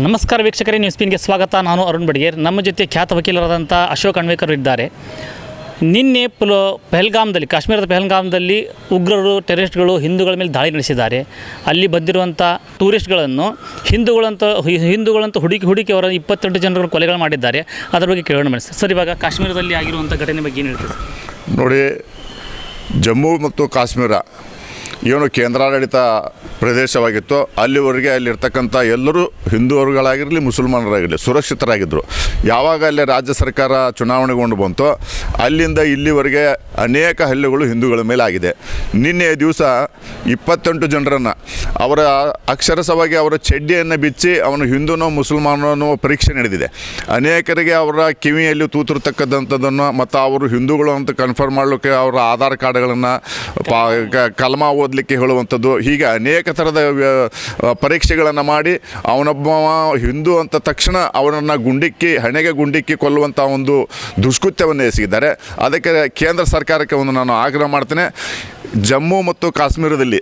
ನಮಸ್ಕಾರ ವೀಕ್ಷಕರೇ, ನ್ಯೂಸ್ ಪಿನ್ಗೆ ಸ್ವಾಗತ. ನಾನು ಅರುಣ್ ಬಡಿಗೇರ್. ನಮ್ಮ ಜೊತೆ ಖ್ಯಾತ ವಕೀಲರಾದಂಥ ಅಶೋಕ್ ಅಣ್ವೇಕರ್ ಇದ್ದಾರೆ. ನಿನ್ನೆ ಪಹಲ್ಗಾಮ್ದಲ್ಲಿ, ಕಾಶ್ಮೀರದ ಪಹಲ್ಗಾಮ್ದಲ್ಲಿ ಉಗ್ರರು, ಟೆರರಿಸ್ಟ್ಗಳು ಹಿಂದೂಗಳ ಮೇಲೆ ದಾಳಿ ನಡೆಸಿದ್ದಾರೆ. ಅಲ್ಲಿ ಬಂದಿರುವಂಥ ಟೂರಿಸ್ಟ್ಗಳನ್ನು ಹಿಂದೂಗಳಂತೂ ಹುಡುಕಿ ಅವರ 28 ಜನರು ಕೊಲೆಗಳು ಮಾಡಿದ್ದಾರೆ. ಅದರ ಬಗ್ಗೆ ಕೇಳೋಣ ಸರ್. ಇವಾಗ ಕಾಶ್ಮೀರದಲ್ಲಿ ಆಗಿರುವಂಥ ಘಟನೆ ಬಗ್ಗೆ ಏನು ಹೇಳ್ತೀವಿ ನೋಡಿ. ಜಮ್ಮು ಮತ್ತು ಕಾಶ್ಮೀರ ಏನು ಕೇಂದ್ರಾಡಳಿತ ಪ್ರದೇಶವಾಗಿತ್ತು, ಅಲ್ಲಿವರೆಗೆ ಅಲ್ಲಿರ್ತಕ್ಕಂಥ ಎಲ್ಲರೂ ಹಿಂದೂಗಳಾಗಿರಲಿ ಮುಸಲ್ಮಾನರಾಗಿರಲಿ ಸುರಕ್ಷಿತರಾಗಿದ್ದರು. ಯಾವಾಗ ಅಲ್ಲಿ ರಾಜ್ಯ ಸರ್ಕಾರ ಚುನಾವಣೆಗೊಂಡು ಬಂತು, ಅಲ್ಲಿಂದ ಇಲ್ಲಿವರೆಗೆ ಅನೇಕ ಹಲ್ಲೆಗಳು ಹಿಂದೂಗಳ ಮೇಲೆ ಆಗಿದೆ. ನಿನ್ನೆ ದಿವಸ 28 ಜನರನ್ನು ಅವರ ಅಕ್ಷರಸವಾಗಿ ಅವರ ಚಡ್ಡಿಯನ್ನು ಬಿಚ್ಚಿ ಅವನು ಹಿಂದೂನೋ ಮುಸಲ್ಮಾನನೋ ಪರೀಕ್ಷೆ ನಡೆದಿದೆ. ಅನೇಕರಿಗೆ ಅವರ ಕಿವಿಯಲ್ಲಿ ತೂತಿರ್ತಕ್ಕಂಥದ್ದನ್ನು ಮತ್ತು ಅವರು ಹಿಂದೂಗಳು ಅಂತ ಕನ್ಫರ್ಮ್ ಮಾಡಲಿಕ್ಕೆ ಅವರ ಆಧಾರ್ ಕಾರ್ಡ್ಗಳನ್ನು ಕಲ್ಮಾ ಓದಲಿಕ್ಕೆ ಹೇಳುವಂಥದ್ದು, ಹೀಗೆ ಅನೇಕ ಥರದ ಪರೀಕ್ಷೆಗಳನ್ನು ಮಾಡಿ ಅವನೊಬ್ಬ ಹಿಂದೂ ಅಂತ ತಕ್ಷಣ ಅವನನ್ನು ಹಣೆಗೆ ಗುಂಡಿಕ್ಕಿ ಕೊಲ್ಲುವಂಥ ಒಂದು ದುಷ್ಕೃತ್ಯವನ್ನು ಎಸಗಿದ್ದಾರೆ. ಅದಕ್ಕೆ ಕೇಂದ್ರ ಸರ್ಕಾರಕ್ಕೆ ಒಂದು ನಾನು ಆಗ್ರಹ ಮಾಡ್ತೇನೆ. ಜಮ್ಮು ಮತ್ತು ಕಾಶ್ಮೀರದಲ್ಲಿ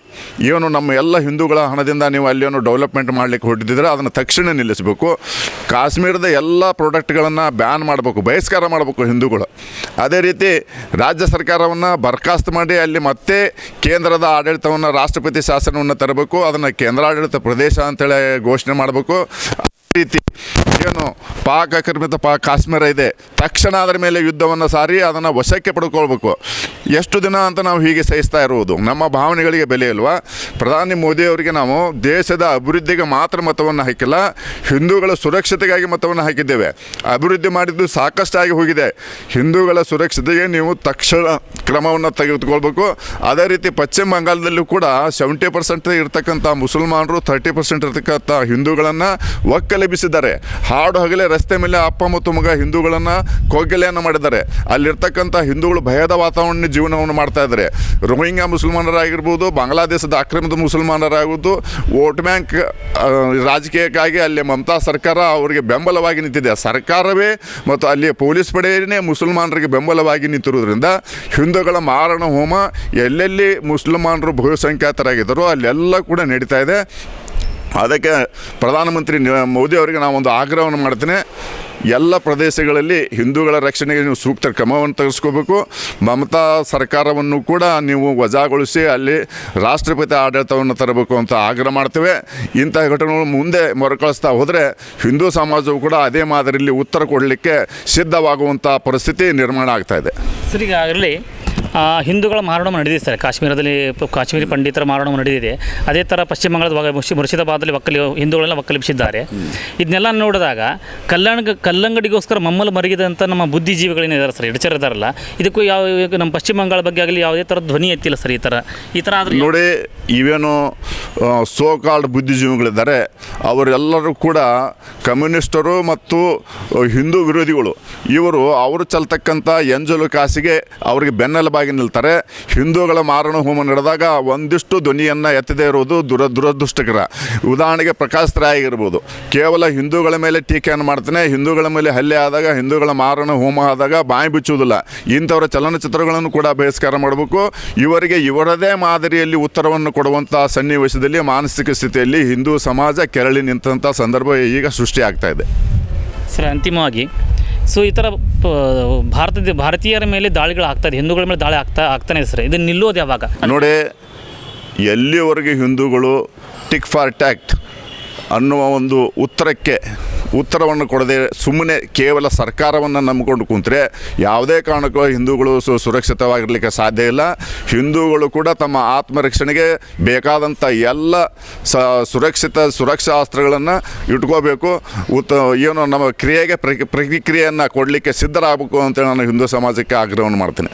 ಏನು ನಮ್ಮ ಎಲ್ಲ ಹಿಂದೂಗಳ ಹಣದಿಂದ ನೀವು ಅಲ್ಲೇನು ಡೆವಲಪ್ಮೆಂಟ್ ಮಾಡಲಿಕ್ಕೆ ಹೊರಟಿದ್ದರೆ ಅದನ್ನು ತಕ್ಷಣ ನಿಲ್ಲಿಸಬೇಕು. ಕಾಶ್ಮೀರದ ಎಲ್ಲ ಪ್ರಾಡಕ್ಟ್ಗಳನ್ನು ಬ್ಯಾನ್ ಮಾಡಬೇಕು, ಬಹಿಷ್ಕಾರ ಮಾಡಬೇಕು ಹಿಂದೂಗಳು. ಅದೇ ರೀತಿ ರಾಜ್ಯ ಸರ್ಕಾರವನ್ನು ಬರ್ಖಾಸ್ತು ಮಾಡಿ ಅಲ್ಲಿ ಮತ್ತೆ ಕೇಂದ್ರದ ಆಡಳಿತವನ್ನು, ರಾಷ್ಟ್ರಪತಿ ಶಾಸನವನ್ನು ತರಬೇಕು. ಅದನ್ನು ಕೇಂದ್ರಾಡಳಿತ ಪ್ರದೇಶ ಅಂತೇಳಿ ಘೋಷಣೆ ಮಾಡಬೇಕು. ರೀತಿ ಏನು ಪಾಕ್ ಆಕ್ರಮಿತ ಕಾಶ್ಮೀರ ಇದೆ, ತಕ್ಷಣ ಅದರ ಮೇಲೆ ಯುದ್ಧವನ್ನು ಸಾರಿ ಅದನ್ನು ವಶಕ್ಕೆ ಪಡ್ಕೊಳ್ಬೇಕು. ಎಷ್ಟು ದಿನ ಅಂತ ನಾವು ಹೀಗೆ ಸಹಿಸ್ತಾ ಇರುವುದು? ನಮ್ಮ ಭಾವನೆಗಳಿಗೆ ಬೆಲೆ ಇಲ್ವಾ? ಪ್ರಧಾನಿ ಮೋದಿಯವರಿಗೆ ನಾವು ದೇಶದ ಅಭಿವೃದ್ಧಿಗೆ ಮಾತ್ರ ಮತವನ್ನು ಹಾಕಿಲ್ಲ, ಹಿಂದೂಗಳ ಸುರಕ್ಷತೆಗಾಗಿ ಮತವನ್ನು ಹಾಕಿದ್ದೇವೆ. ಅಭಿವೃದ್ಧಿ ಮಾಡಿದ್ದು ಸಾಕಷ್ಟಾಗಿ ಹೋಗಿದೆ. ಹಿಂದೂಗಳ ಸುರಕ್ಷತೆಗೆ ನೀವು ತಕ್ಷಣ ಕ್ರಮವನ್ನು ತೆಗೆದುಕೊಳ್ಬೇಕು. ಅದೇ ರೀತಿ ಪಶ್ಚಿಮ ಬಂಗಾಳದಲ್ಲೂ ಕೂಡ 70% ಇರ್ತಕ್ಕಂಥ ಮುಸಲ್ಮಾನರು, 30% ಇರ್ತಕ್ಕಂಥ ಹಿಂದೂಗಳನ್ನು ಒಕ್ಕಲೆಬ್ಬಿಸಿದ್ದಾರೆ. ಹಾಡು ಹಗಲೇ ರಸ್ತೆ ಮೇಲೆ ಅಪ್ಪ ಮತ್ತು ಮಗ ಹಿಂದೂಗಳನ್ನು ಕೊಗ್ಗಲೆಯನ್ನು ಮಾಡಿದ್ದಾರೆ. ಅಲ್ಲಿರ್ತಕ್ಕಂಥ ಹಿಂದೂಗಳು ಭಯದ ವಾತಾವರಣ ಜೀವನವನ್ನು ಮಾಡ್ತಾ ಇದ್ದಾರೆ. ರೋಹಿಂಗ್ಯಾ ಮುಸಲ್ಮಾನರಾಗಿರ್ಬೋದು, ಬಾಂಗ್ಲಾದೇಶದ ಆಕ್ರಮಿತ ಮುಸಲ್ಮಾನರಾಗುವುದು, ವೋಟ್ ಬ್ಯಾಂಕ್ ರಾಜಕೀಯಕ್ಕಾಗಿ ಅಲ್ಲಿ ಮಮತಾ ಸರ್ಕಾರ ಅವರಿಗೆ ಬೆಂಬಲವಾಗಿ ನಿಂತಿದೆ. ಸರ್ಕಾರವೇ ಮತ್ತು ಅಲ್ಲಿ ಪೊಲೀಸ್ ಪಡೆಯೇ ಮುಸಲ್ಮಾನರಿಗೆ ಬೆಂಬಲವಾಗಿ ನಿಂತಿರುವುದರಿಂದ ಹಿಂದೂಗಳ ಮಾರಣ ಹೋಮ ಎಲ್ಲೆಲ್ಲಿ ಮುಸಲ್ಮಾನರು ಬಹುಸಂಖ್ಯಾತರಾಗಿದ್ದಾರೋ ಅಲ್ಲೆಲ್ಲ ಕೂಡ ನಡೀತಾ ಇದೆ. ಅದಕ್ಕೆ ಪ್ರಧಾನಮಂತ್ರಿ ಮೋದಿ ಅವರಿಗೆ ನಾವೊಂದು ಆಗ್ರಹವನ್ನು ಮಾಡ್ತೇನೆ. ಎಲ್ಲ ಪ್ರದೇಶಗಳಲ್ಲಿ ಹಿಂದೂಗಳ ರಕ್ಷಣೆಗೆ ನೀವು ಸೂಕ್ತ ಕ್ರಮವನ್ನು ತೆಗೆದುಕೋಬೇಕು. ಮಮತಾ ಸರ್ಕಾರವನ್ನು ಕೂಡ ನೀವು ವಜಾಗೊಳಿಸಿ ಅಲ್ಲಿ ರಾಷ್ಟ್ರಪತಿ ಆಡಳಿತವನ್ನು ತರಬೇಕು ಅಂತ ಆಗ್ರಹ ಮಾಡ್ತೇವೆ. ಇಂಥ ಘಟನೆಗಳು ಮುಂದೆ ಮರುಕಳಿಸ್ತಾ ಹೋದರೆ ಹಿಂದೂ ಸಮಾಜವು ಕೂಡ ಅದೇ ಮಾದರಿಯಲ್ಲಿ ಉತ್ತರ ಕೊಡಲಿಕ್ಕೆ ಸಿದ್ಧವಾಗುವಂಥ ಪರಿಸ್ಥಿತಿ ನಿರ್ಮಾಣ ಆಗ್ತಾಯಿದೆ. ಸರ್, ಈಗಾಗಲೇ ಹಿಂದೂಗಳ ಮಾರಣ ನಡೆದಿದೆ ಸರ್. ಕಾಶ್ಮೀರದಲ್ಲಿ ಕಾಶ್ಮೀರಿ ಪಂಡಿತರ ಮಾರಣ ನಡೆದಿದೆ. ಅದೇ ಥರ ಪಶ್ಚಿಮ ಬಂಗಾಳದ ಮುರ್ಷಿದಾಬಾದಲ್ಲಿ ಹಿಂದೂಗಳೆಲ್ಲ ಒಕ್ಕಲೆಬ್ಬಿಸಿದ್ದಾರೆ. ಇದನ್ನೆಲ್ಲ ನೋಡಿದಾಗ ಕಲ್ಲಂಗಡಿಗೋಸ್ಕರ ಮಮ್ಮಲು ಮರಗಿದಂಥ ನಮ್ಮ ಬುದ್ಧಿಜೀವಿಗಳೇನಿದ್ದಾರೆ ಸರ್, ಎಡಚರ ಇದ್ದಾರಲ್ಲ, ಇದಕ್ಕೂ ನಮ್ಮ ಪಶ್ಚಿಮ ಬಂಗಾಳ ಬಗ್ಗೆ ಆಗಲಿ ಯಾವುದೇ ಥರದ ಧ್ವನಿ ಎತ್ತಿಲ್ಲ ಸರ್. ಈ ಥರ ಆದರೆ ನೋಡಿ, ಇವೇನು ಸೋ ಕಾಲ್ಡ್ ಬುದ್ಧಿಜೀವಿಗಳಿದ್ದಾರೆ ಅವರೆಲ್ಲರೂ ಕೂಡ ಕಮ್ಯುನಿಸ್ಟರು ಮತ್ತು ಹಿಂದೂ ವಿರೋಧಿಗಳು. ಅವರು ಚಲ್ತಕ್ಕಂಥ ಎಂಜಲು ಕಾಸಿಗೆ ಅವರಿಗೆ ಬೆನ್ನೆಲುಬಾಗಿ ನಿಲ್ತಾರೆ. ಹಿಂದೂಗಳ ಮಾರಣ ಹೋಮ ನಡೆದಾಗ ಒಂದಿಷ್ಟು ಧ್ವನಿಯನ್ನು ಎತ್ತದೇ ಇರುವುದು ದುರದೃಷ್ಟಕರ. ಉದಾಹರಣೆಗೆ ಪ್ರಕಾಶ್ ರಾಯ್ ಆಗಿರ್ಬೋದು, ಕೇವಲ ಹಿಂದೂಗಳ ಮೇಲೆ ಟೀಕೆಯನ್ನು ಮಾಡ್ತಾನೆ. ಹಿಂದೂಗಳ ಮೇಲೆ ಹಲ್ಲೆ ಆದಾಗ, ಹಿಂದೂಗಳ ಮಾರಣ ಹೋಮ ಆದಾಗ ಬಾಯಿ ಬಿಚ್ಚುವುದಿಲ್ಲ. ಇಂಥವರ ಚಲನಚಿತ್ರಗಳನ್ನು ಕೂಡ ಬಹಿಷ್ಕಾರ ಮಾಡಬೇಕು. ಇವರಿಗೆ ಇವರದೇ ಮಾದರಿಯಲ್ಲಿ ಉತ್ತರವನ್ನು ಕೊಡುವಂಥ ಸನ್ನಿವೇಶದಲ್ಲಿ ಮಾನಸಿಕ ಸ್ಥಿತಿಯಲ್ಲಿ ಹಿಂದೂ ಸಮಾಜ ಕೆರಳಿ ನಿಂತಹ ಸಂದರ್ಭ ಈಗ ಸೃಷ್ಟಿಯಾಗ್ತಾ ಇದೆ ಸರ್. ಅಂತಿಮವಾಗಿ ಈ ಥರ ಭಾರತೀಯರ ಮೇಲೆ ದಾಳಿಗಳು ಆಗ್ತಾಯಿದೆ, ಹಿಂದೂಗಳ ಮೇಲೆ ದಾಳಿ ಆಗ್ತಾನೆ ಇದೆ ಸರ್. ಇದನ್ನು ನಿಲ್ಲೋದು ಯಾವಾಗ ನೋಡಿ? ಎಲ್ಲಿವರೆಗೆ ಹಿಂದೂಗಳು ಟಿಕ್ ಫಾರ್ ಟ್ಯಾಕ್ಟ್ ಅನ್ನುವ ಒಂದು ಉತ್ತರವನ್ನು ಕೊಡದೆ ಸುಮ್ಮನೆ ಕೇವಲ ಸರ್ಕಾರವನ್ನು ನಂಬಿಕೊಂಡು ಕುಂತರೆ ಯಾವುದೇ ಕಾರಣಕ್ಕೂ ಹಿಂದೂಗಳು ಸುರಕ್ಷಿತವಾಗಿರಲಿಕ್ಕೆ ಸಾಧ್ಯ ಇಲ್ಲ. ಹಿಂದೂಗಳು ಕೂಡ ತಮ್ಮ ಆತ್ಮರಕ್ಷಣೆಗೆ ಬೇಕಾದಂಥ ಎಲ್ಲ ಸುರಕ್ಷಾ ಅಸ್ತ್ರಗಳನ್ನು ಇಟ್ಕೋಬೇಕು. ಏನು ನಮ್ಮ ಕ್ರಿಯೆಗೆ ಪ್ರತಿಕ್ರಿಯೆಯನ್ನು ಕೊಡಲಿಕ್ಕೆ ಸಿದ್ಧರಾಗಬೇಕು ಅಂತೇಳಿ ನಾನು ಹಿಂದೂ ಸಮಾಜಕ್ಕೆ ಆಗ್ರಹವನ್ನು ಮಾಡ್ತೀನಿ.